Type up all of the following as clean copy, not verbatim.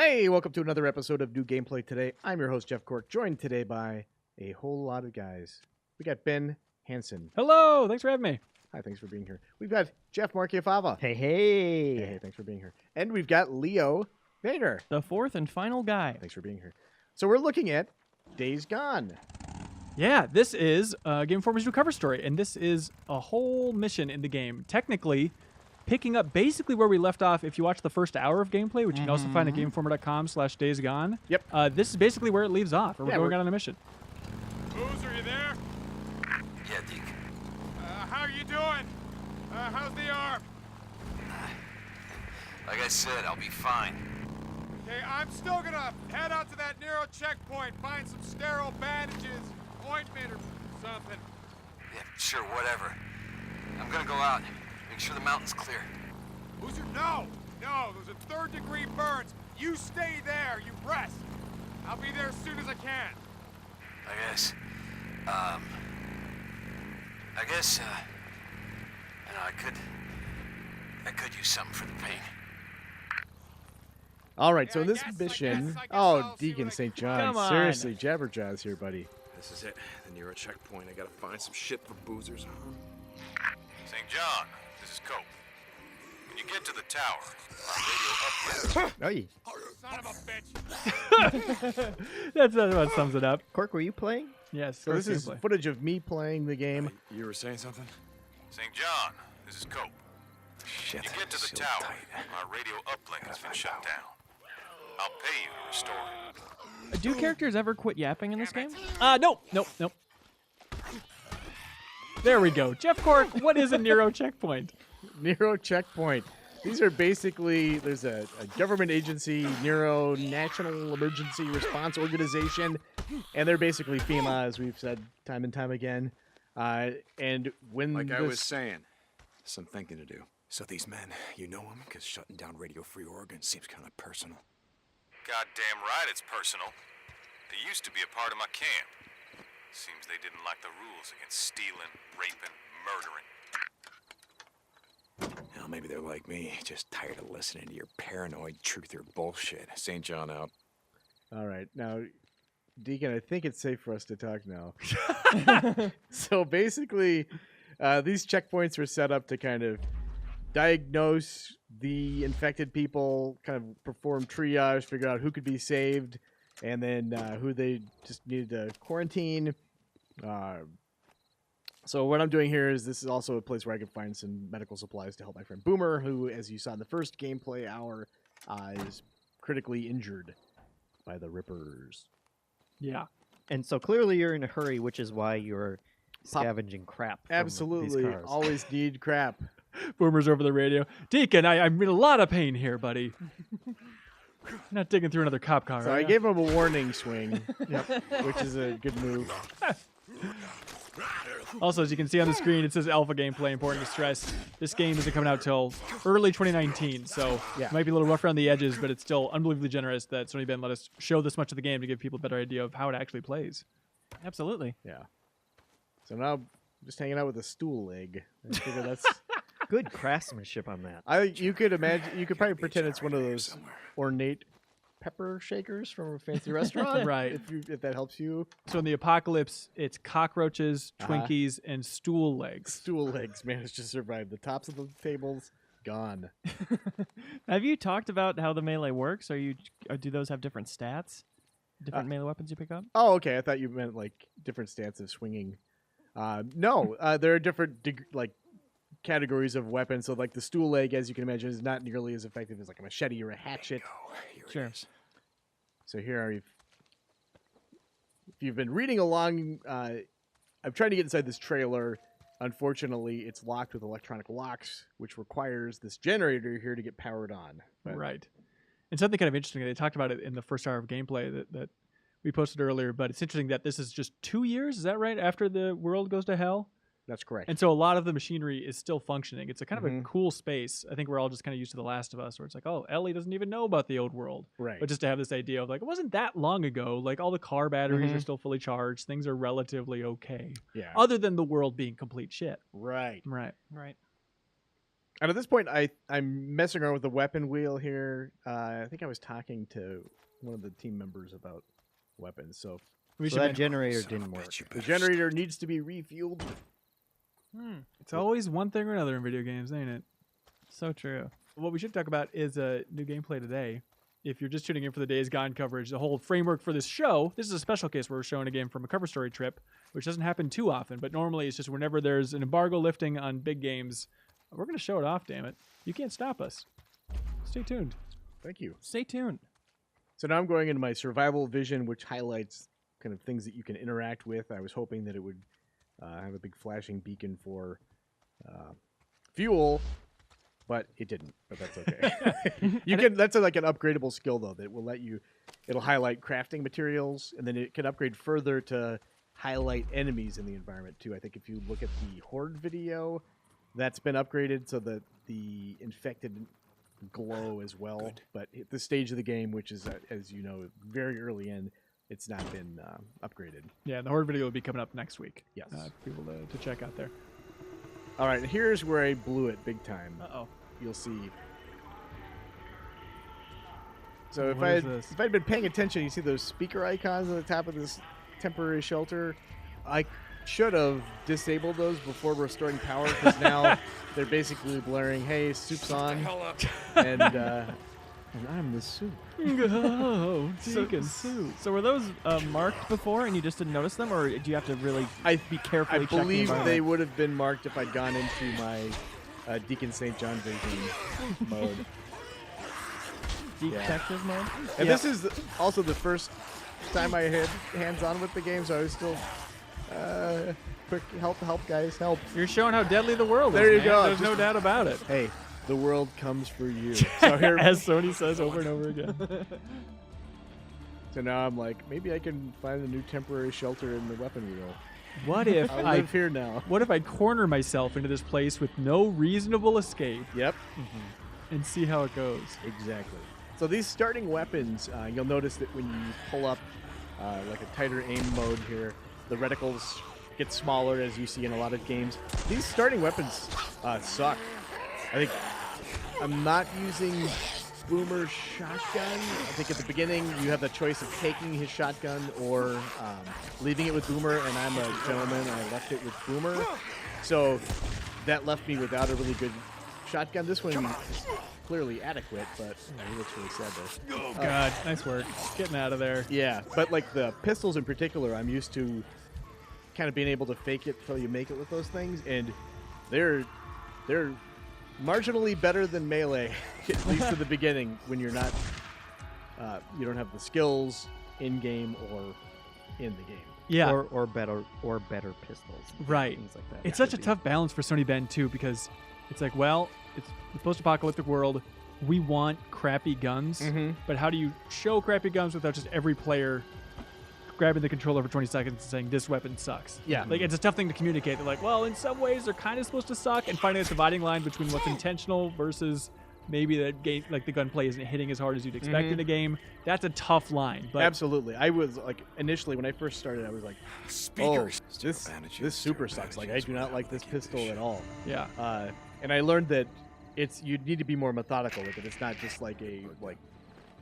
Hey, welcome to another episode of New Gameplay Today. I'm your host, Jeff Cork, joined today by a whole lot of guys. We got Ben Hansen. Hello, thanks for having me. Hi, thanks for being here. We've got Jeff Marchiafava. Hey, hey. Hey, thanks for being here. And we've got Leo Vader. The fourth and final guy. Thanks for being here. So we're looking at Days Gone. Yeah, this is Game Informer's new cover story, and this is a whole mission in the game. Technically, picking up basically where we left off if you watch the first hour of gameplay, which you can also find at GameInformer.com/daysgone. Yep. This is basically where it leaves off, or we're going on a mission. Boozer, are you there? Yeah, Deke. How are you doing? How's the arm? Like I said, I'll be fine. Okay, I'm still gonna head out to that Nero checkpoint, find some sterile bandages, ointment or something. Yeah, sure, whatever. I'm gonna go out. Make sure the mountain's clear. Boozer, no! No, those are third-degree burns. You stay there, you rest. I'll be there as soon as I can. I guess, you know, I could use something for the pain. All right, Yeah, so in I this guess mission... I'll Oh, see Deacon what I St. can John. Come on. Seriously, Jabberjaws here, buddy. This is it. The Nero checkpoint. I gotta find some shit for boozers. St. John, this is Cope. When you get to the tower, our radio uplink. Hey. Son of a bitch. That's what sums it up. Cork, were you playing? Yes. So this is gameplay. footage of me playing the game. You were saying something? St. John, this is Cope. Shit. When you get to the sealed tower, tight. our radio uplink has been shut down. I'll pay you to restore it. Do characters ever quit yapping in this game? Nope. There we go. Jeff Cork, what is a Nero checkpoint? Nero Checkpoint. These are basically, there's a government agency, Nero National Emergency Response Organization, and they're basically FEMA, as we've said time and time again. And when Like I this- was saying, some thinking to do. So these men, you know them? Because shutting down Radio Free Oregon seems kind of personal. Goddamn right it's personal. They used to be a part of my camp. Seems they didn't like the rules against stealing, raping, murdering. Now, maybe they're like me, just tired of listening to your paranoid truther bullshit. St. John out. All right, now, Deacon, I think it's safe for us to talk now. So basically, these checkpoints were set up to kind of diagnose the infected people, kind of perform triage, figure out who could be saved, and then who they just needed to quarantine. So what I'm doing here is this is also a place where I can find some medical supplies to help my friend Boomer, who, as you saw in the first gameplay hour, is critically injured by the Rippers. Yeah. And so clearly you're in a hurry, which is why you're scavenging crap. From Absolutely, These cars. always need crap. Boomer's over the radio. Deacon, I'm in a lot of pain here, buddy. Not digging through another cop car. So are I ya? gave him a warning swing, which is a good move. Also, as you can see on the screen, it says alpha gameplay. Important to stress, this game isn't coming out till early 2019, so Yeah. it might be a little rough around the edges, but it's still unbelievably generous that Sony Ben let us show this much of the game to give people a better idea of how it actually plays. Absolutely. Yeah. So now I'm just hanging out with a stool leg. I figure that's. Good craftsmanship on that. You could imagine. You could probably pretend it's one of Here those somewhere. ornate pepper shakers from a fancy restaurant, Right. If that helps you. So in the apocalypse, it's cockroaches, Uh-huh. Twinkies, and stool legs. Stool legs managed to survive. The tops of the tables gone. Have you talked about how the melee works? Do those have different stats? Different melee weapons you pick up? Oh, okay. I thought you meant like different stance of swinging. No, there are different categories of weapons. So like the stool leg, as you can imagine, is not nearly as effective as like a machete or a hatchet. Oh, here Sure. it is. So here, if you've been reading along, I'm trying to get inside this trailer. Unfortunately, it's locked with electronic locks, which requires this generator here to get powered on. But- Right. And something kind of interesting, they talked about it in the first hour of gameplay that we posted earlier, but it's interesting that this is just 2 years, is that right, after the world goes to hell? That's correct. And so a lot of the machinery is still functioning. It's a kind of a Mhm. cool space. I think we're all just kind of used to The Last of Us, where it's like, oh, Ellie doesn't even know about the old world. Right. But just to have this idea of like, it wasn't that long ago. Like all the car batteries Mhm. are still fully charged. Things are relatively okay. Yeah. Other than the world being complete shit. Right. Right. Right. And at this point, I'm messing around with the weapon wheel here. I think I was talking to one of the team members about weapons. So We So should that men- generator Son of a didn't work. bitch, you the better generator needs to be refueled. It's always one thing or another in video games, ain't it? So true. What we should talk about is new gameplay today. If you're just tuning in for the Days Gone coverage, the whole framework for this show, this is a special case where we're showing a game from a cover story trip, which doesn't happen too often, but normally it's just whenever there's an embargo lifting on big games, we're going to show it off, damn it. You can't stop us. Stay tuned. Thank you. Stay tuned. So now I'm going into my survival vision, which highlights kind of things that you can interact with. I was hoping that it would have a big flashing beacon for fuel, but it didn't. But that's okay. You can. That's like an upgradable skill though that will let you. It'll highlight crafting materials, and then it can upgrade further to highlight enemies in the environment too. I think if you look at the Horde video, that's been upgraded so that the infected glow as well. Good. But at this stage of the game, which is as you know very early in, it's not been upgraded. Yeah, the Horde video will be coming up next week. Yes. For people to check out there. All right, here's where I blew it big time. Uh-oh. You'll see. So if What is I this? if I'd been paying attention, you see those speaker icons on the top of this temporary shelter. I should have disabled those before restoring power because now they're basically blaring, "Hey, soup's on," and I'm the soup. Oh, Deacon Soup. So were those marked before and you just didn't notice them, or do you have to really I be carefully I check the believe they environment? would have been marked if I'd gone into my Deacon St. John vision mode. Detective mode? And this is also the first time I had hands-on with the game, so I was still quick help guys, help. You're showing how deadly the world There is, you man. go. There's no Just- doubt about it. Hey, the world comes for you. So here, As Sony says over and over again. so now I'm like, maybe I can find a new temporary shelter in the weapon wheel. What if I I live here now. What if I corner myself into this place with no reasonable escape Yep, and see how it goes? exactly. So these starting weapons, you'll notice that when you pull up like a tighter aim mode here, the reticles get smaller as you see in a lot of games. These starting weapons suck. I think I'm not using Boomer's shotgun. I think at the beginning you have the choice of taking his shotgun or leaving it with Boomer, and I'm a gentleman and I left it with Boomer. So that left me without a really good shotgun. This one is clearly adequate, but he looks really sad there. Oh, God. Nice work. Getting out of there. Yeah, but like the pistols in particular, I'm used to kind of being able to fake it till you make it with those things, and they're marginally better than melee, at least in the beginning when you're not you don't have the skills in game or in the game. Yeah. Or better pistols. Right. Things like that. It's such a tough balance for Sony Bend, too, because it's like, well, it's the post-apocalyptic world. We want crappy guns, but how do you show crappy guns without just every player grabbing the controller for 20 seconds and saying, this weapon sucks? Yeah. Like, it's a tough thing to communicate. They're like, well, in some ways, they're kind of supposed to suck, and finding a dividing line between what's intentional versus maybe that game, like the gunplay isn't hitting as hard as you'd expect in a game. That's a tough line. But Absolutely. I was like, initially when I first started, I was like, Speakers. oh, this super sucks. Like, I do not like this pistol at all. yeah. And I learned that you need to be more methodical with it. It's not just like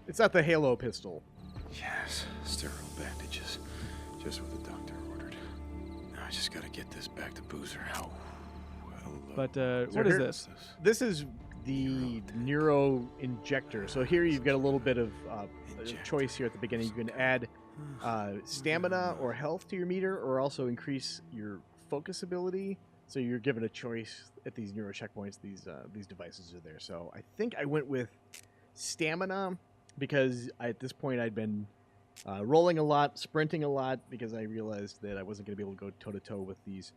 it's not the Halo pistol. Yes, sterile bandages. Just what the doctor ordered. Now I just gotta get this back to Boozer. Hello. But So what is here- this? This is the Neuro Injector. So here you've got a little bit of a choice here at the beginning. You can add stamina or health to your meter, or also increase your focus ability. So you're given a choice at these neuro checkpoints. These devices are there. So I think I went with stamina because at this point I'd been rolling a lot, sprinting a lot, because I realized that I wasn't going to be able to go toe to toe with these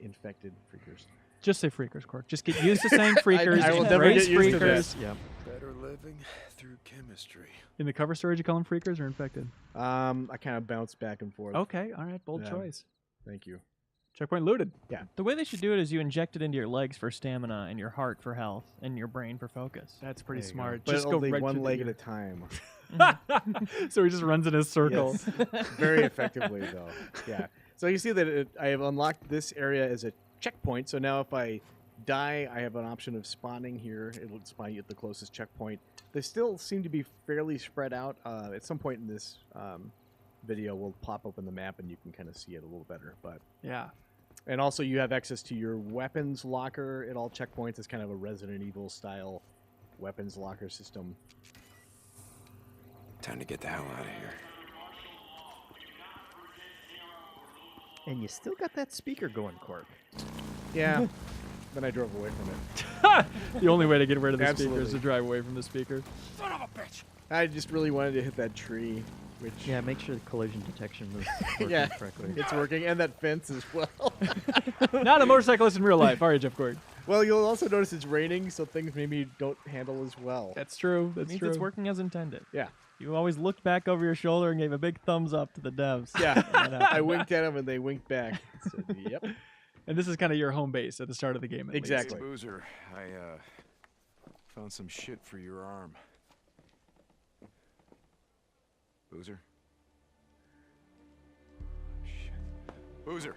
infected freakers. Just say freakers, Cork. Just get used to saying freakers. I will never Embrace get used to freakers. that. Yeah. Better living through chemistry. In the cover story, did you call them freakers or infected? I kind of bounced back and forth. Okay, all right, bold Yeah. choice. Thank you. Checkpoint looted. The way they should do it is you inject it into your legs for stamina and your heart for health and your brain for focus. That's pretty There you smart. But Just go only right one through the leg at ear. a time. So he just runs in a circle. Yes. Very effectively, though. Yeah. So you see that I have unlocked this area as a checkpoint. So now if I die, I have an option of spawning here. It will spawn you at the closest checkpoint. They still seem to be fairly spread out. At some point in this video, we'll pop open the map and you can kind of see it a little better. But Yeah. and also you have access to your weapons locker at all checkpoints. It's kind of a Resident Evil style weapons locker system. Time to get the hell out of here. And you still got that speaker going, Cork. Yeah. Then I drove away from it. The only way to get rid of the speaker is Absolutely. to drive away from the speaker. Son of a bitch! I just really wanted to hit that tree, which Yeah, make sure the collision detection was working Yeah. correctly. it's working, and that fence as well. Not a motorcyclist in real life, are you, Jeff Gordon? Well, you'll also notice it's raining, so things maybe don't handle as well. That's true. That's means true. it's working as intended. Yeah. You always looked back over your shoulder and gave a big thumbs up to the devs. Yeah. That happened. I winked at them, and they winked back. So, yep. And this is kind of your home base at the start of the game. At least. Exactly. Boozer, I found some shit for your arm. Boozer? Shit. Boozer!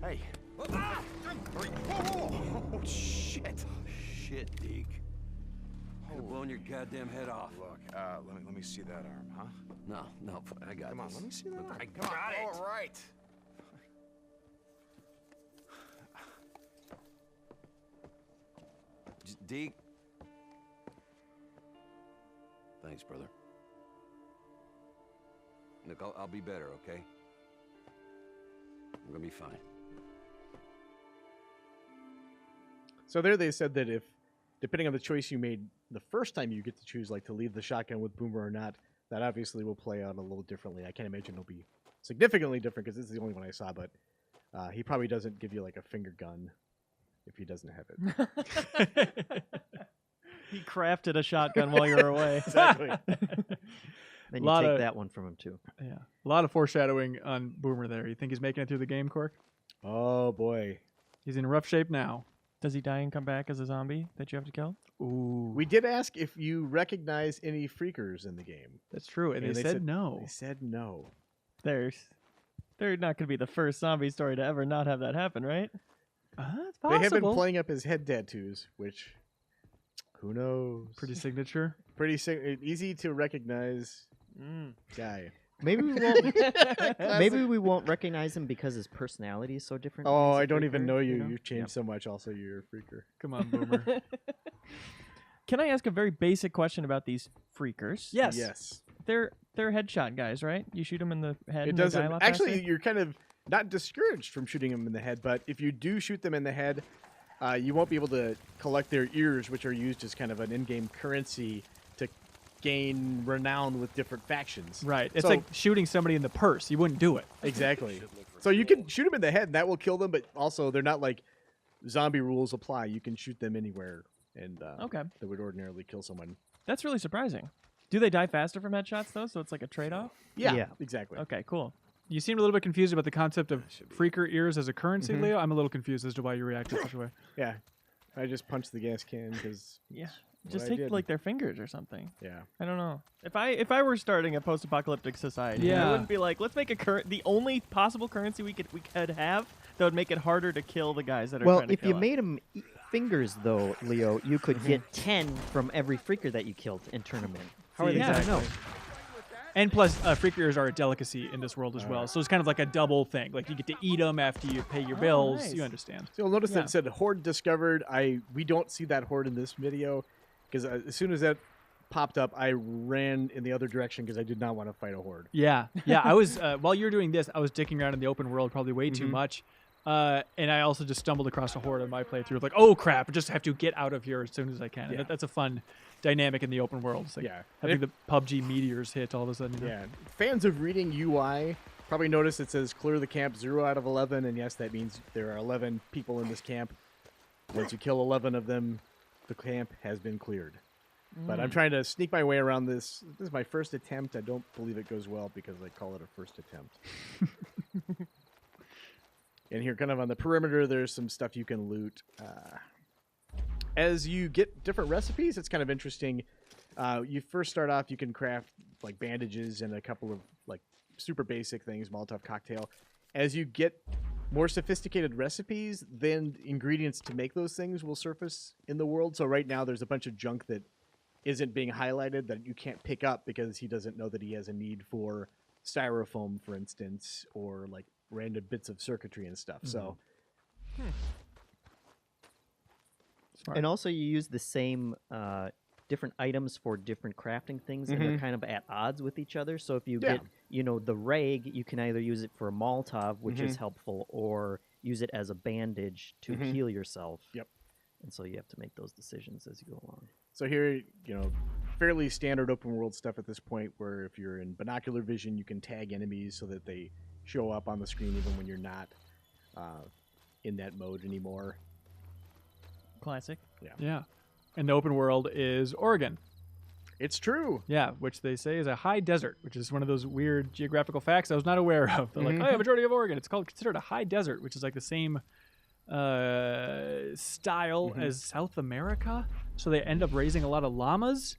Hey! Oh, shit! Shit, Deke. Could've blown your goddamn head off. Look, let me see that arm, huh? No, I got Come on, this. let me see that arm. I Come on, all right. Deke. Thanks, brother. Look, I'll be better, okay? I'm gonna be fine. So there they said that if, depending on the choice you made the first time, you get to choose like to leave the shotgun with Boomer or not. That obviously will play out a little differently. I can't imagine it'll be significantly different because this is the only one I saw. But he probably doesn't give you like a finger gun if he doesn't have it. He crafted a shotgun while you were away. Exactly. Then you Lot take of- that one from him, too. Yeah. A lot of foreshadowing on Boomer there. You think he's making it through the game, Cork? Oh boy. He's in rough shape now. Does he die and come back as a zombie that you have to kill? Ooh. We did ask if you recognize any freakers in the game. That's true. And And they they said said- no. They said no. They're not going to be the first zombie story to ever not have that happen, right? It's They have been possible. playing up his head tattoos, which who knows? Pretty signature. pretty easy to recognize guy. Maybe we won't. Maybe we won't recognize him because his personality is so different. when Oh, he's a I don't even freaker, know you. know? You've changed Yep. so much. Also, you're a freaker. Come on, Boomer. Can I ask a very basic question about these freakers? Yes. Yes. They're headshot guys, right? You shoot them in the head It and they die a doesn't. lot Actually, faster? you're kind of not discouraged from shooting them in the head, but if you do shoot them in the head, you won't be able to collect their ears, which are used as kind of an in-game currency to gain renown with different factions. Right. It's So- like shooting somebody in the purse. You wouldn't do it. Exactly. So you can shoot them in the head, and that will kill them. But also, they're not like zombie rules apply. You can shoot them anywhere, and Okay. that would ordinarily kill someone. That's really surprising. Do they die faster from headshots, though? So it's like a trade-off? Yeah. exactly. Okay, cool. You seemed a little bit confused about the concept of freaker ears as a currency, Leo. I'm a little confused as to why you reacted such a way. Yeah, I just punched the gas can because Yeah. what Just I take did. like their fingers or something. yeah. I don't know. If I were starting a post-apocalyptic society, Yeah. I wouldn't be like, let's make the only possible currency we could have that would make it harder to kill the guys that are Well, trying to if kill you us. made him fingers, though, Leo, you could get 10 from every freaker that you killed and turn them in. How are they Yeah. going to know? And plus, freaker ears are a delicacy in this world as well. So it's kind of like a double thing. Like you get to eat them after you pay your bills. nice. You understand. So you'll notice Yeah. that it said horde discovered. We don't see that horde in this video because as soon as that popped up, I ran in the other direction because I did not want to fight a horde. Yeah. Yeah. I was, while you were doing this, I was dicking around in the open world probably way too much. And I also just stumbled across a horde on my playthrough. Like, oh crap, I just have to get out of here as soon as I can. And Yeah. that's a fun dynamic in the open world. It's like Yeah. having the PUBG meteors hit all of a sudden. You know? Yeah, fans of reading UI probably notice it says clear the camp 0 out of 11, and yes, that means there are 11 people in this camp. Once you kill 11 of them, the camp has been cleared. But I'm trying to sneak my way around this. This is my first attempt. I don't believe it goes well because I call it a first attempt. And here, kind of on the perimeter, there's some stuff you can loot. As you get different recipes, it's kind of interesting. You first start off, you can craft like bandages and a couple of like super basic things, Molotov cocktail. As you get more sophisticated recipes, then ingredients to make those things will surface in the world. So right now there's a bunch of junk that isn't being highlighted that you can't pick up because he doesn't know that he has a need for styrofoam, for instance, or like random bits of circuitry and stuff. So Smart. And also you use the same different items for different crafting things, and they're kind of at odds with each other. So if you Yeah. get, you know, the rag, you can either use it for a Molotov, which is helpful, or use it as a bandage to heal yourself. Yep. And so you have to make those decisions as you go along. So here, you know, fairly standard open world stuff at this point, where if you're in binocular vision, you can tag enemies so that they show up on the screen even when you're not in that mode anymore. Classic. Yeah. And the open world is Oregon. It's true. Yeah, which they say is a high desert, which is one of those weird geographical facts I was not aware of. They're like, oh, yeah, majority of Oregon. It's considered a high desert, which is like the same style as South America. So they end up raising a lot of llamas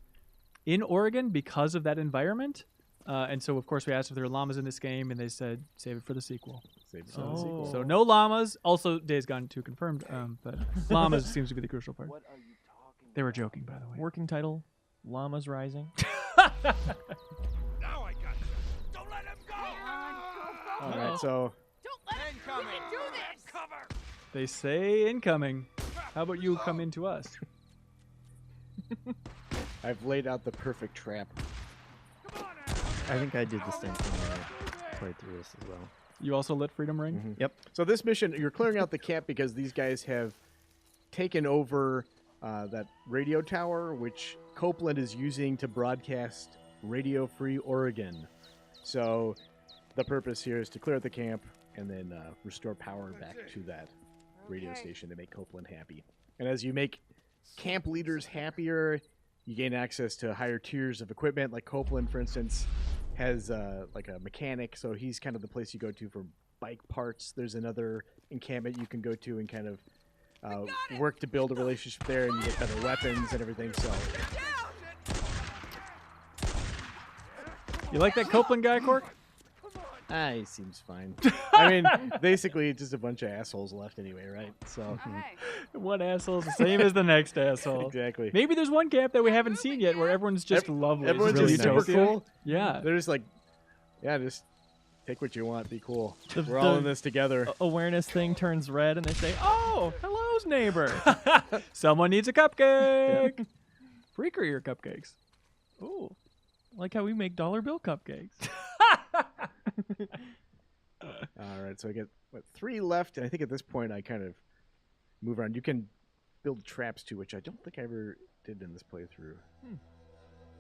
in Oregon because of that environment. And so, of course, we asked if there were llamas in this game, and they said, save it for the sequel. Save it for the sequel. So no llamas. Also, Days Gone 2 confirmed, but llamas seems to be the crucial part. They were joking, by the way. Working title: Llamas Rising. Now I got you. Don't let him go! All right, so They say incoming. How about you come into us? I've laid out the perfect trap. I think I did the same thing when I played through this as well. You also lit Freedom Ring? Yep. So this mission, you're clearing out the camp because these guys have taken over that radio tower, which Copeland is using to broadcast Radio Free Oregon. So the purpose here is to clear out the camp and then restore power back to that radio station to make Copeland happy. And as you make camp leaders happier, you gain access to higher tiers of equipment. Like Copeland, for instance, has like a mechanic, so he's kind of the place you go to for bike parts. There's another encampment you can go to and kind of work to build a relationship there, and you get better weapons and everything. So You like that Copeland guy, Cork? he seems fine. I mean, basically, it's just a bunch of assholes left anyway, right? So One asshole's the same as the next asshole. exactly. Maybe there's one camp that we haven't seen yet where everyone's just lovely. Everyone's Really just super utopia. cool. Yeah. They're just like, yeah, just take what you want, be cool. The- We're all the- in this together. Awareness thing turns red, and they say, "Oh, hello's neighbor." Someone needs a cupcake. Free courier cupcakes. Ooh, like how we make dollar bill cupcakes. All right, so I get 3 left, and I think at this point I kind of move around. You can build traps too, which I don't think I ever did in this playthrough.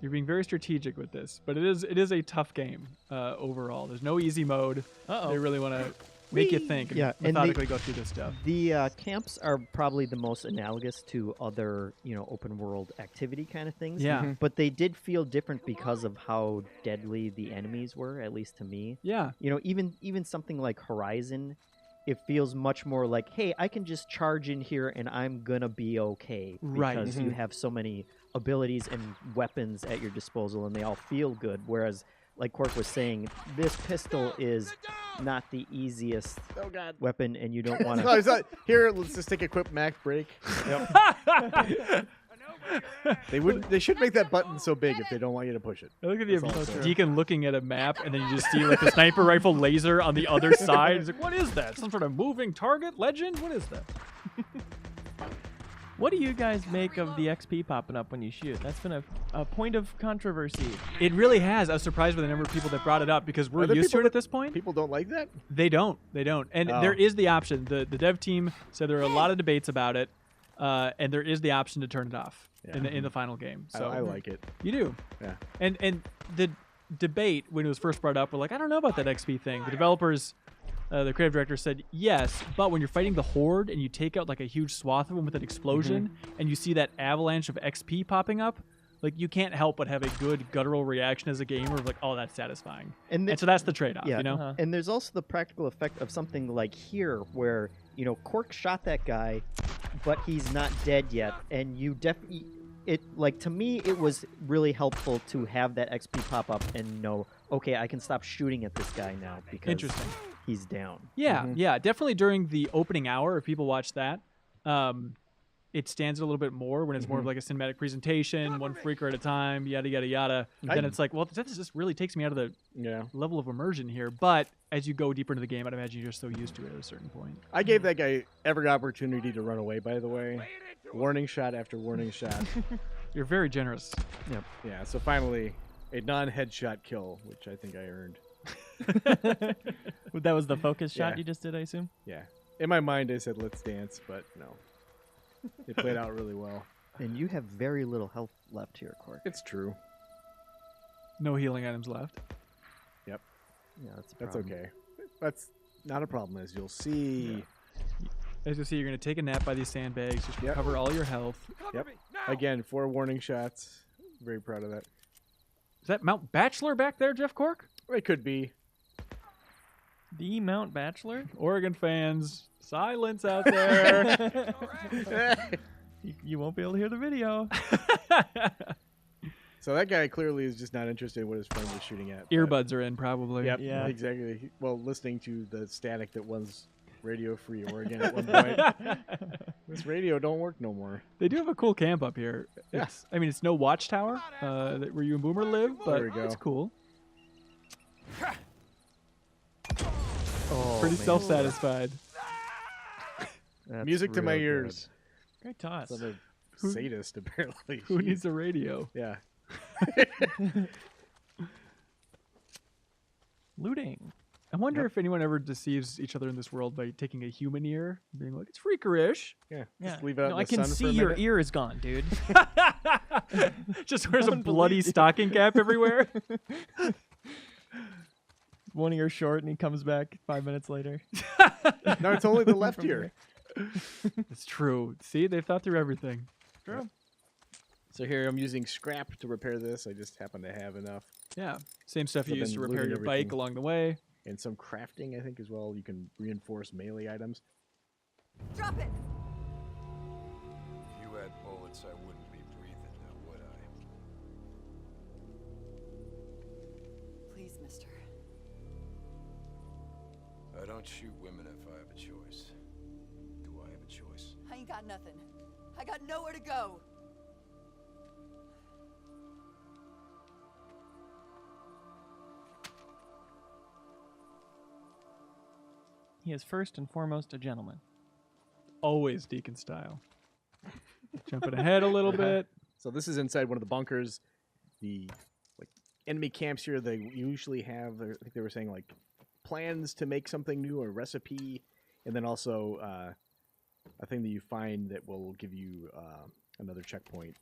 You're being very strategic with this, but it is a tough game overall. There's no easy mode. They really want to make you think and Yeah, and methodically go through this stuff. The camps are probably the most analogous to other, you know, open world activity kind of things. Yeah. But they did feel different because of how deadly the enemies were, at least to me. Yeah. You know, even something like Horizon, it feels much more like, hey, I can just charge in here and I'm gonna be okay. Right. Because you have so many abilities and weapons at your disposal and they all feel good. Whereas, like Cork was saying, this pistol is not the easiest Oh God! weapon, and you don't want No, to. it's not. Here, let's just take a quick Mac break. They should make that button so big if they don't want you to push it. Look at That's also- the Deacon looking at a map, and then you just see like the sniper rifle laser on the other side. He's like, "What is that? Some sort of moving target? Legend? What is that?" What do you guys make of the XP popping up when you shoot? That's been a point of controversy. It really has. I was surprised by the number of people that brought it up because we're Are there used to people it at this point. People don't like that. They don't. And Oh. there is the option. The dev team said there are a lot of debates about it, and there is the option to turn it off in the final game. So I like it. You do. Yeah. And the debate when it was first brought up, we're like, I don't know about that XP thing. The developers, the creative director said yes, but when you're fighting the Horde and you take out like a huge swath of them with an explosion, and you see that avalanche of XP popping up, like you can't help but have a good guttural reaction as a gamer of like, oh, that's satisfying. And And so that's the trade-off, Yeah, you know? and there's also the practical effect of something like here, where you know Cork shot that guy, but he's not dead yet, and you definitely. It like to me, it was really helpful to have that XP pop up and know, okay, I can stop shooting at this guy now because Interesting. he's down. Yeah, Mhm. yeah, definitely during the opening hour, if people watch that, it stands a little bit more when it's more of like a cinematic presentation, one freaker at a time, yada, yada, yada. Then it's like, well, this just really takes me out of the Yeah. level of immersion here. But as you go deeper into the game, I'd imagine you're so used to it at a certain point. I gave that guy every opportunity to run away, by the way. Warning shot after warning shot. You're very generous. Yeah, so finally, a non-headshot kill, which I think I earned. That was the focus shot Yeah. you just did, I assume? Yeah. In my mind, I said, let's dance, but no. It played out really well. And you have very little health left here, Cork. It's true. No healing items left. Yeah, that's a That's problem. okay. That's not a problem, as you'll see. As you see, you're going to take a nap by these sandbags, just Yep. recover all your health. Yep. Again, 4 warning shots. Very proud of that. Is that Mount Bachelor back there, Jeff Cork? It could be. The Mount Bachelor? Oregon fans, silence out there. You won't be able to hear the video. So that guy clearly is just not interested in what his friend was shooting at. but- Earbuds are in, probably. Yep, Yeah. exactly. Well, listening to the static that was Radio Free Oregon at one point. This radio don't work no more. They do have a cool camp up here. Yeah. I mean, it's no watchtower where you and Boomer live, but There we go. it's cool. Oh, Pretty man. self-satisfied. That's Music to my real good. ears. Great toss. Some a Who- sadist, apparently. Who Jeez. needs a radio? Yeah. Looting. I wonder if anyone ever deceives each other in this world by taking a human ear, and being like, it's freakerish. Yeah. Yeah. Just leave out No, in I the can sun see for a your minute. ear is gone, dude. Just wears a Don't bloody believe you. stocking cap everywhere. One ear short, and he comes back 5 minutes later. No, it's only the left ear. It's true. See, they've thought through everything. True. So here I'm using scrap to repair this. I just happen to have enough. Yeah. Same stuff So you used then to repair looting your bike everything. along the way. And some crafting, I think, as well. You can reinforce melee items. Drop it! If you had bullets, I wouldn't be breathing now, would I? Please, mister. I don't shoot women if I have a choice. Do I have a choice? I ain't got nothing. I got nowhere to go. He is first and foremost a gentleman. Always Deacon style. Jumping ahead a little bit. So this is inside one of the bunkers. The enemy camps here, they usually have, I think they were saying, like, plans to make something new, or a recipe, and then also a thing that you find that will give you another checkpoint.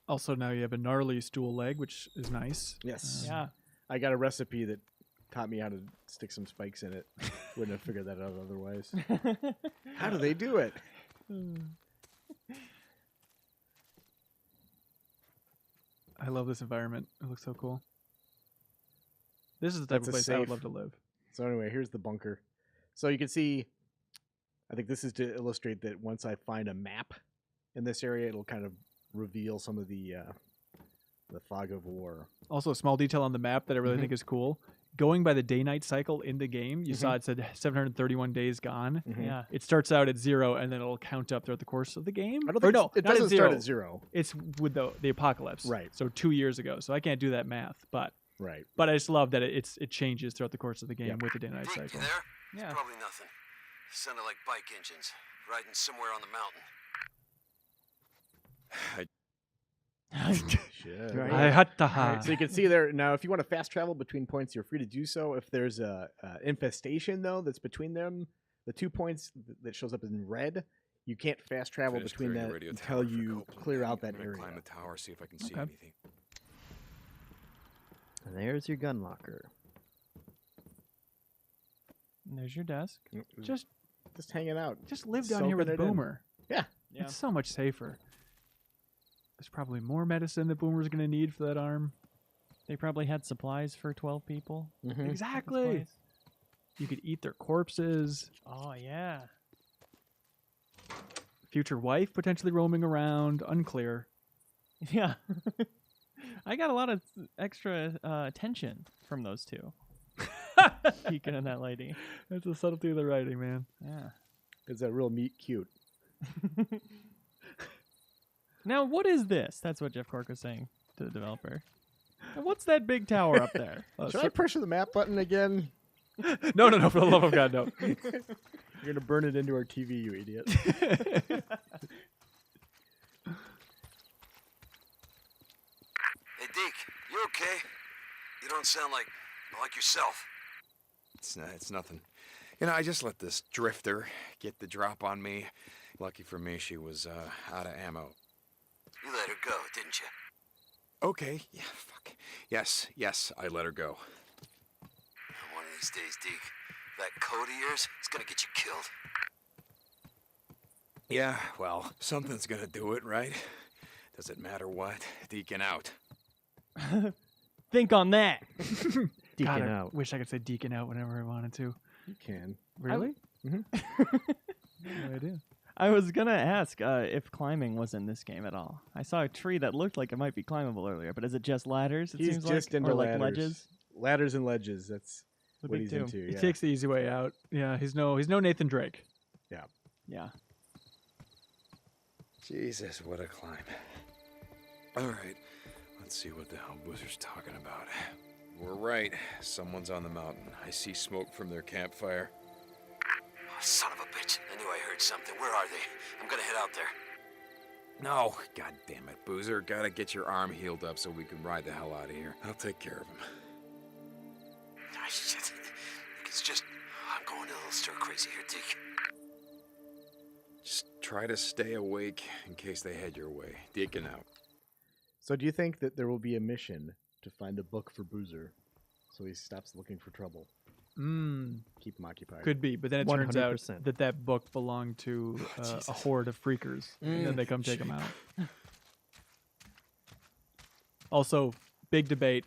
Also, now you have a gnarly stool leg, which is nice. Yes. Yeah. I got a recipe that taught me how to stick some spikes in it. Wouldn't have figured that out otherwise. How do they do it? I love this environment. It looks so cool. This is the type That's of a place I would safe. love to live. So anyway, here's the bunker. So you can see, I think this is to illustrate that once I find a map in this area, it'll kind of reveal some of the fog of war. Also, a small detail on the map that I really think is cool. Going by the day-night cycle in the game, you saw it said 731 days gone. Yeah. It starts out at 0, and then it'll count up throughout the course of the game. I don't Or think no, it not doesn't at 0. start at 0. It's with the apocalypse. Right. So 2 years ago. So I can't do that math, but Right. I just love that it changes throughout the course of the game Yep. with the day-night Dick, you cycle. there? Yeah. Probably nothing. Sounded like bike engines, riding somewhere on the mountain. Shit. Right. I had to Right, so you can see there now. If you want to fast travel between points, you're free to do so. If there's a infestation though that's between them, the 2 points that shows up in red, you can't fast travel Finished between clearing that the radio until tower for you Copeland. clear out I'm that gonna area. Climb the tower, see if I can see Okay. anything. And there's your gun locker. And there's your desk. Just hanging out. live down here with Soaking it in. Boomer. Yeah. It's so much safer. There's probably more medicine that Boomer's going to need for that arm. They probably had supplies for 12 people. Mhm. at this Exactly. place. You could eat their corpses. Oh, yeah. Future wife potentially roaming around. Unclear. Yeah. I got a lot of extra attention from those two. Deacon and that lady. That's the subtlety of the writing, man. Yeah. It's a real meat cute. Now, what is this? That's what Jeff Cork was saying to the developer. And what's that big tower up there? Should I pressure the map button again? No, for the love of God, no. You're gonna burn it into our TV, you idiot. Hey, Deke, you okay? You don't sound like yourself. It's nothing. You know, I just let this drifter get the drop on me. Lucky for me, she was out of ammo. You let her go, didn't you? Okay, yeah, fuck. Yes, I let her go. One of these days, Deke, that code of yours is gonna get you killed. Yeah, well, something's gonna do it, right? Doesn't matter what. Deacon out. Think on that. Deacon God, I out. wish I could say deacon out whenever I wanted to. You can. Really? Mhm. No idea. I was gonna ask if climbing was in this game at all. I saw a tree that looked like it might be climbable earlier, but is it just ladders? It He's seems just like, into or like ladders. ledges. Ladders and ledges. That's The what big he's two. into. He Yeah. takes the easy way out. Yeah, he's no Nathan Drake. Yeah. Jesus, what a climb. All right, let's see what the hell Boozer's talking about. We're right. Someone's on the mountain. I see smoke from their campfire. Oh, son of a bitch. I knew I heard something. Where are they? I'm gonna head out there. No, god damn it, Boozer. Gotta get your arm healed up so we can ride the hell out of here. I'll take care of him. Ah, shit. It's just... I'm going a little stir-crazy here, Deke. Just try to stay awake in case they head your way. Deacon out. So do you think that there will be a mission to find a book for Boozer so he stops looking for trouble? Keep him occupied. Could be, but then it turns out 100%. that book belonged to a horde of freakers, and then they come take him out. Also, big debate: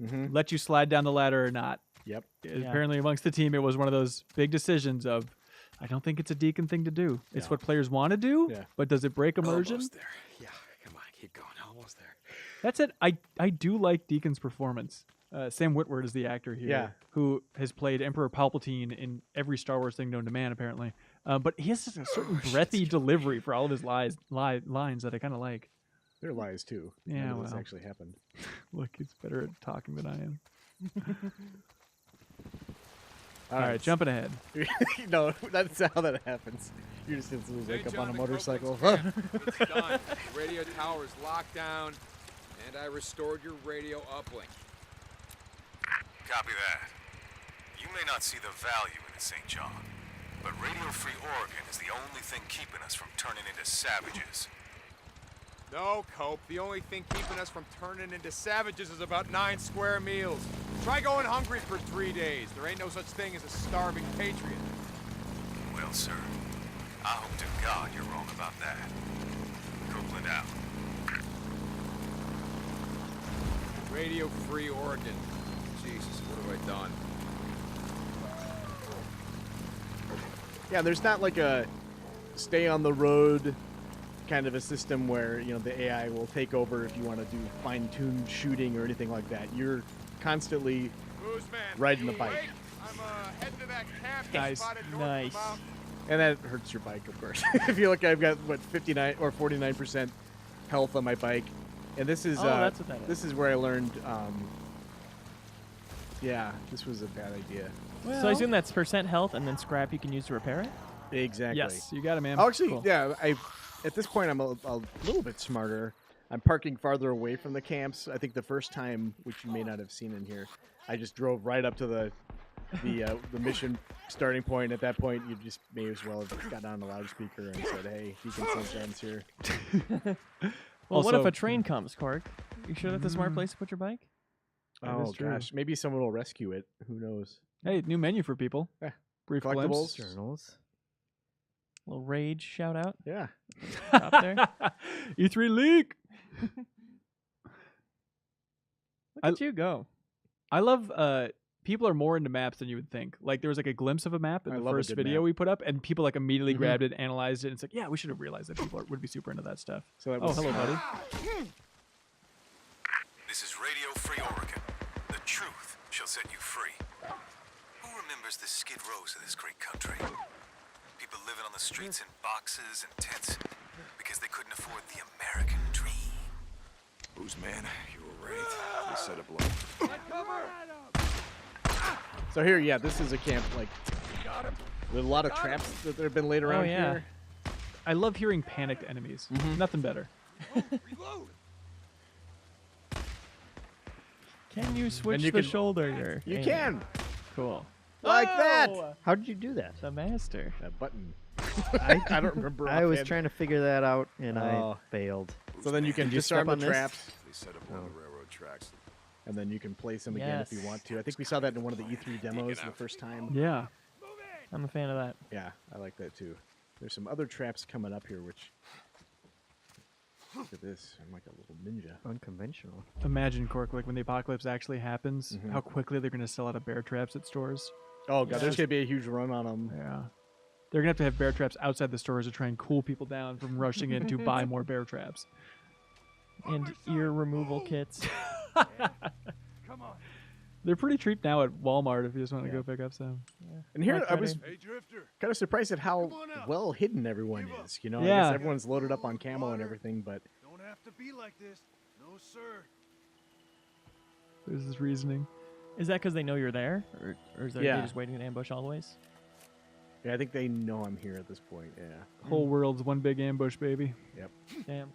Mm-hmm. let you slide down the ladder or not. Yep. Apparently, amongst the team, it was one of those big decisions of, I don't think it's a Deacon thing to do. It's Yeah. what players want to do, Yeah. but does it break immersion? Almost there. Yeah, come on, keep going. Almost there. That's it. I do like Deacon's performance. Sam Witwer is the actor here, Yeah. who has played Emperor Palpatine in every Star Wars thing known to man, apparently. But he has just a certain breathy delivery for all of his lines that I kind of like. They're lies too. Yeah, None of this well. actually happened. Look, he's better at talking than I am. All All right, jumping ahead. No, that's how that happens. You just instantly wake up on a motorcycle. It's done. The radio tower is locked down, and I restored your radio uplink. Copy that. You may not see the value in it, St. John, but Radio Free Oregon is the only thing keeping us from turning into savages. No, Cope. The only thing keeping us from turning into savages is about 9 square meals. Try going hungry for 3 days. There ain't no such thing as a starving patriot. Well, sir, I hope to God you're wrong about that. Copeland out. Radio Free Oregon. Jesus, what have I done? Yeah, there's not like a stay on the road kind of a system where, you know, the AI will take over if you want to do fine-tuned shooting or anything like that. You're constantly Who's man? riding You the bike. awake? I'm heading to that camp Nice. spotted north of Nice. the mountain. And that hurts your bike, of course. I feel like I've got, what, 59 or 49% health on my bike. And this is, Oh, that's what that is. this is where I learned, yeah, this was a bad idea. So I assume that's percent health and then scrap you can use to repair it? Exactly. Yes, you got it, man. Oh, actually, Cool. yeah, at this point, I'm a little bit smarter. I'm parking farther away from the camps. I think the first time, which you may not have seen in here, I just drove right up to the mission starting point. At that point, you just may as well have got on the loudspeaker and said, "Hey, Deacon Sunshine's here." Well, what if Also- a train comes, Cork? You sure that's a smart place to put your bike? That is Oh true. gosh, maybe someone will rescue it. Who knows? Hey, new menu for people. Yeah. Brief Collectibles. glimpse. Journals. A little rage shout out. Yeah. Up there. E3 leak. Look at you go. I love people are more into maps than you would think. Like there was like a glimpse of a map in I the love a first good video map. we put up, and people like immediately Mhm. grabbed it, analyzed it, and it's like, yeah, we should have realized that people would be super into that stuff. So that Oh, was, hello, buddy. This is Radio Free Oregon. The truth shall set you free. remembers the Skid Rows of this great country? People living on the streets in boxes and tents because they couldn't afford the American dream. Booze man, you were right. They set up low. So here, yeah, this is a camp, like, with a lot of traps that have been laid around yeah. here. I love hearing panicked enemies. Nothing better. Can you switch you the can- shoulder? Your You aim? can! Cool. Like that! How did you do that? The master. That button. I don't remember. I was offhand. trying to figure that out, and Oh. I failed. So then you can Did you disarm step the on this? traps, They set up along the railroad tracks. and then you can place them again if you Yes. want to. I think we saw that in one of the E3 demos the first time. Yeah. I'm a fan of that. Yeah, I like that too. There's some other traps coming up here, which... Look at this. I'm like a little ninja. Unconventional. Imagine, Cork, like when the apocalypse actually happens, how quickly they're going to sell out of bear traps at stores. Oh, God, there's going to be a huge run on them. Yeah. They're going to have bear traps outside the stores to try and cool people down from rushing in to buy more bear traps. And ear removal kits. They're pretty cheap now at Walmart if you just want to go pick up some. And here, Black I was Friday. kind of surprised at how well hidden everyone is. You know, I Yeah. guess everyone's loaded up on camo and everything, but Don't have to be like this. No, sir. There's this reasoning. Is that because they know you're there, or is that Yeah. they just waiting in ambush always? yeah, I think they know I'm here at this point. Yeah. The whole world's one big ambush, baby. Yep. Damn.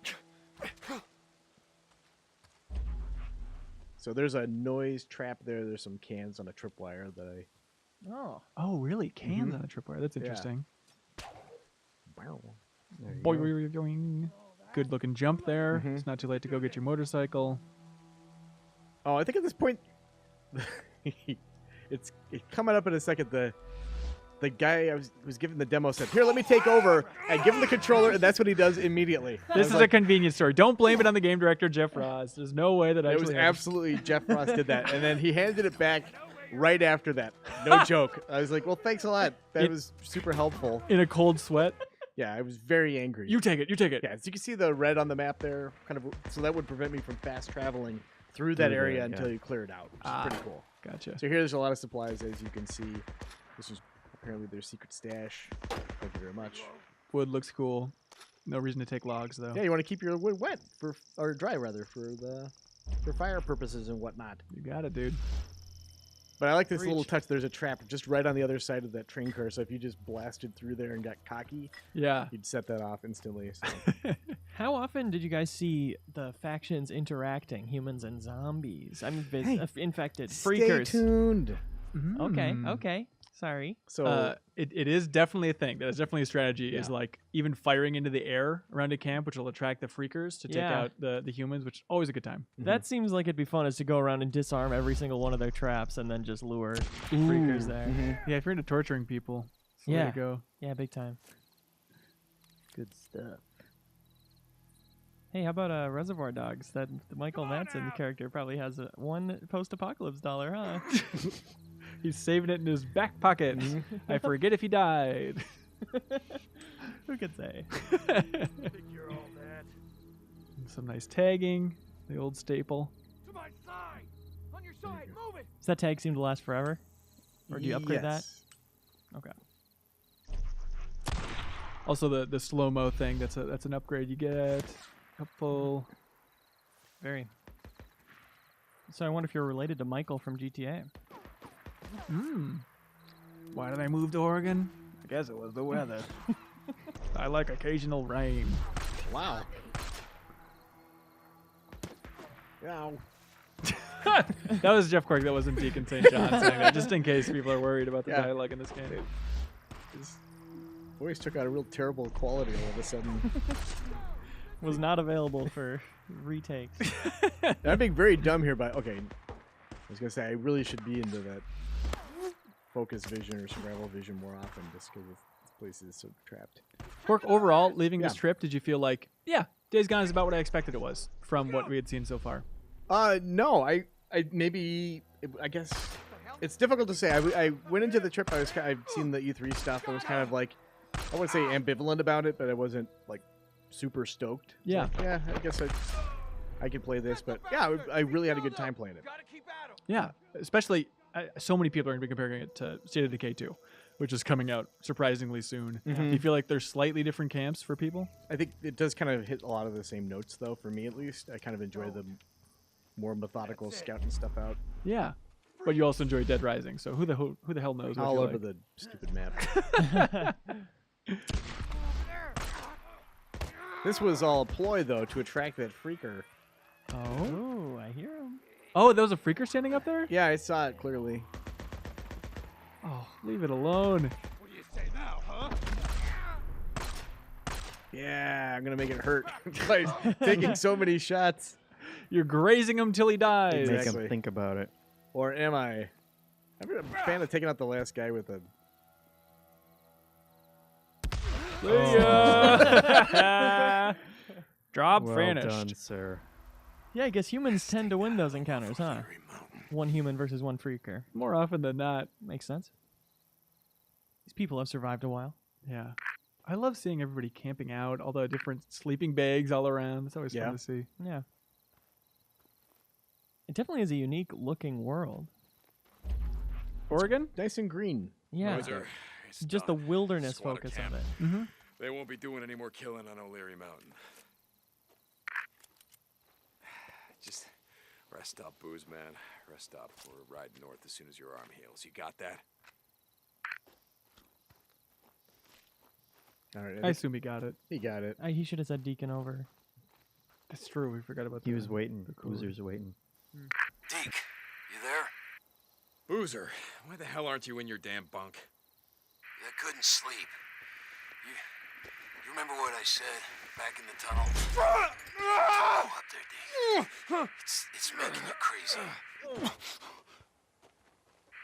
So there's a noise trap there. There's some cans on a tripwire that I. Oh. Oh, really? Cans on a tripwire. That's Yeah. interesting. Wow. Boing, boing, boing. Good looking jump there. It's not too late to go get your motorcycle. Oh, I think at this point, it's coming up in a second. The guy I was giving the demo said, "Here, let me take over," and give him the controller, and that's what he does immediately. I This was is like, a convenience story. Don't blame it on the game director, Jeff Ross. There's no way that It was actually happened. absolutely Jeff Ross did that, and then he handed it back right after that. No joke. I was like, "Well, thanks a lot. That It- was super helpful." in a cold sweat. Yeah, I was very angry. You take it. You take it. Yeah, as you can see the red on the map there, kind of, so that would prevent me from fast traveling through that Through area there, until yeah. you clear it out, which Ah. is pretty cool. Gotcha. So here's a lot of supplies, as you can see. This is apparently their secret stash. Thank you very much. Wood looks cool. No reason to take logs though. Yeah, you want to keep your wood wet or dry rather for fire purposes and whatnot. You got it, dude. But I like this little touch. There's a trap just right on the other side of that train car. So if you just blasted through there and got cocky, Yeah. you'd set that off instantly. So. How often did you guys see the factions interacting, humans and zombies? I mean, Hey, infected, Stay freakers. tuned. Okay, Mm. okay. Sorry. So It is definitely a thing. That is definitely a strategy. Is Yeah. like even firing into the air around a camp, which will attract the freakers to take Yeah. out the humans, which is always a good time. That seems like it'd be fun, is to go around and disarm every single one of their traps and then just lure freakers there. Yeah, if you're into torturing people, it's the way Yeah. to go. Yeah, big time. Good stuff. Hey, how about Reservoir Dogs? That Michael Madsen character probably has one post-apocalypse dollar, huh? He's saving it in his back pocket. I forget if he died. Who could say? Figure all that. Some nice tagging. The old staple. To my side. On your side. Move it. Does that tag seem to last forever? Or do you upgrade yes. that? Okay. Also the slow-mo thing, that's an upgrade you get. Helpful. Very. So I wonder if you're related to Michael from GTA. Why did I move to Oregon? I guess it was the weather. I like occasional rain. Wow. Wow. That was Jeff Quirk. That wasn't Deacon St. John saying that, just in case people are worried about the Yeah. dialogue in this game. His voice took on a real terrible quality all of a sudden. Was not available for retakes. I'm being very dumb here, but okay. I was gonna say I really should be into that focus vision or survival vision more often, just because this place is so trapped. Quirk, overall, leaving this Yeah. trip, did you feel like, yeah, Days Gone is about what I expected it was from what we had seen so far? No, I guess it's difficult to say. I went into the trip. I've seen the E3 stuff. I was kind of like, I wouldn't say ambivalent about it, but I wasn't like super stoked. It's Yeah. like, yeah, I guess I could play this, but yeah, I really had a good time playing it. Gotta keep at 'em. Yeah, especially, so many people are going to be comparing it to State of Decay 2, which is coming out surprisingly soon. Mhm. Do you feel like there's slightly different camps for people? I think it does kind of hit a lot of the same notes, though, for me at least. I kind of enjoy the more methodical scouting stuff out. Yeah. But you also enjoy Dead Rising, so who the hell knows what All you over like. the stupid map. This was all a ploy, though, to attract that freaker. Oh, I hear him. Oh, there was a freaker standing up there? Yeah, I saw it clearly. Oh, leave it alone. What do you say now, huh? Yeah, I'm gonna make it hurt by taking so many shots. You're grazing him till he dies. Make Exactly. him think about it. Or am I? I'm a fan of taking out the last guy with a. See ya. Job Well finished. done, sir. Yeah, I guess humans tend to win those encounters, huh? One human versus one freaker. More often than not. Makes sense. These people have survived a while. Yeah. I love seeing everybody camping out, all the different sleeping bags all around. It's always Yeah. fun to see. Yeah. It definitely is a unique looking world. Oregon? Nice and green. Yeah. Boozer, it's Just the done. wilderness Squatter focus camp. of it. Mm-hmm. They won't be doing any more killing on O'Leary Mountain. Just rest up, Booze, man. Rest up. We're riding north as soon as your arm heals. You got that? All right, I assume he got it. he got it. He should have said Deacon over. That's true. We forgot about that. He was waiting. the cooler. Boozer's waiting. Deke, you there? Boozer, why the hell aren't you in your damn bunk? I couldn't sleep. You remember what I said back in the tunnel? Oh, up there, Deke. It's making you crazy.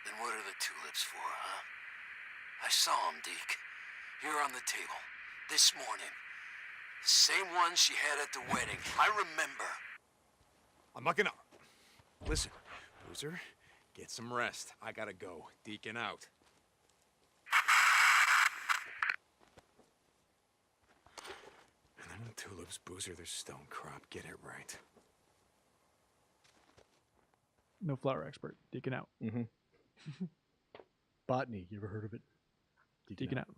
Then what are the tulips for, huh? I saw them, Deke. Here on the table. This morning. The same ones she had at the wedding. I remember. I'm not gonna... Listen, Boozer, get some rest. I gotta go. Deacon out. And then the tulips, Boozer, they're stone crop. Get it right. No flower expert. Deacon out. Mm-hmm. Botany. You ever heard of it? Deacon out.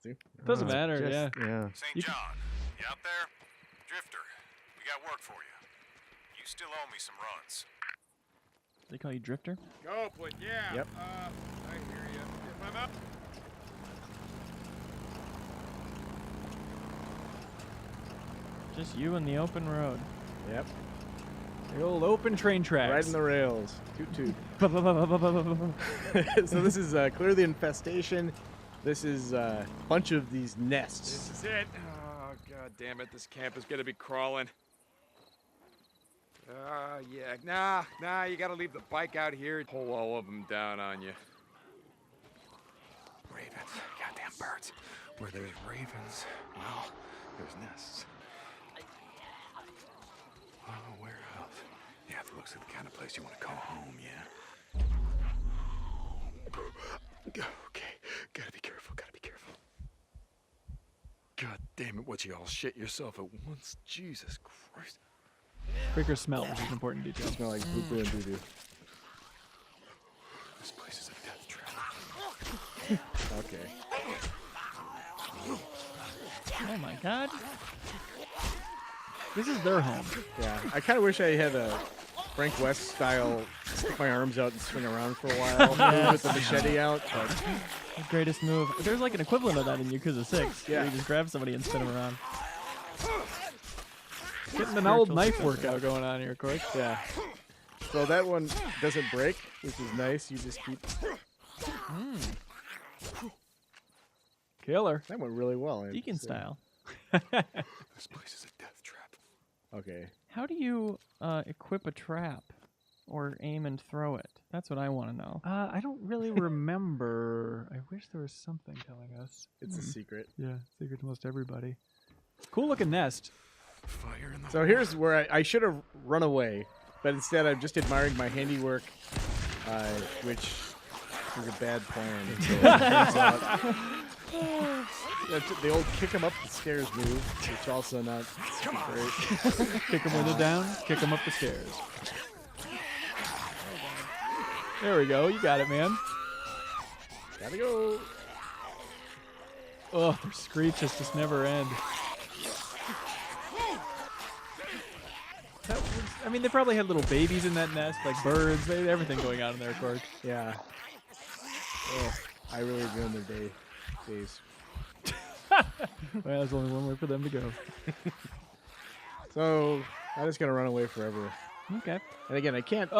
See? Doesn't Oh, matter, just- yeah. Yeah. St. You John, you out there? Drifter, we got work for you. You still owe me some runs. They call you Drifter? Copeland, yeah. Yep. I hear you. If I'm up. Just you and the open road. Yep. The old open train tracks. Riding the rails. Toot toot. So this is clearly infestation. This is a bunch of these nests. This is it. Oh, god damn it. This camp is gonna be crawling. Yeah. Nah, you gotta leave the bike out here. Pull all of them down on you. Ravens. Goddamn birds. Where there's ravens, well, there's nests. Oh, where else? Yeah, it looks like the kind of place you want to call home, yeah? Okay, gotta be careful, God damn it, what you all shit yourself at once? Jesus Christ. Freaker smell, which is an important detail. Smell like poo poo and doo doo. This place is a death trap. Okay. Oh my god. This is their home. Yeah. I kind of wish I had a Frank West style stick my arms out and swing around for a while with the machete out. But The greatest move. There's like an equivalent of that in Yakuza 6. Yeah. Where you just grab somebody and spin them around. Getting an old Spiritual knife success. workout going on here, quick. yeah. So that one doesn't break, which is nice. You just keep. Killer. That went really well. I have to Deacon say. style. This place is a death trap. Okay. How do you equip a trap or aim and throw it? That's what I want to know. I don't really remember. I wish there was something telling us. It's a secret. Yeah, secret to most everybody. Cool looking nest. Fire in the So here's where I should have run away, but instead I'm just admiring my handiwork, which was a bad plan. until it turns out The old kick him up the stairs move, which also not great. Kick them when they're down, kick them up the stairs. There we go. You got it, man. Gotta go. Oh, their screeches just never end. That was, I mean, they probably had little babies in that nest, like birds. They had everything going on in there, Cork. Yeah. Oh, I really ruined their days. Well, there's only one way for them to go. So I'm just gonna run away forever. Okay. And again, I can't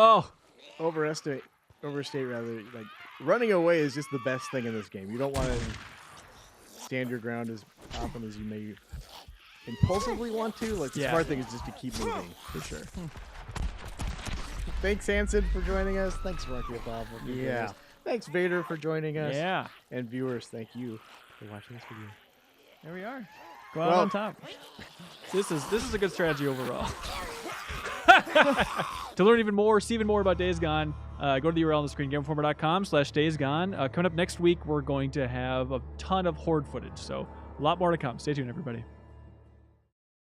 overstate rather. Like running away is just the best thing in this game. You don't want to stand your ground as often as you may impulsively want to. Like the smart thing is just to keep moving. For sure. Thanks, Hanson, for joining us. Thanks, Rocky Bob. For joining us. Thanks, Vader, for joining us. Yeah. And viewers, thank you for watching this video. There we are. Go out on top. This is a good strategy overall. To learn even more, see even more about Days Gone, go to the URL on the screen, GameInformer.com/Days Gone. Coming up next week, we're going to have a ton of Horde footage, so a lot more to come. Stay tuned, everybody.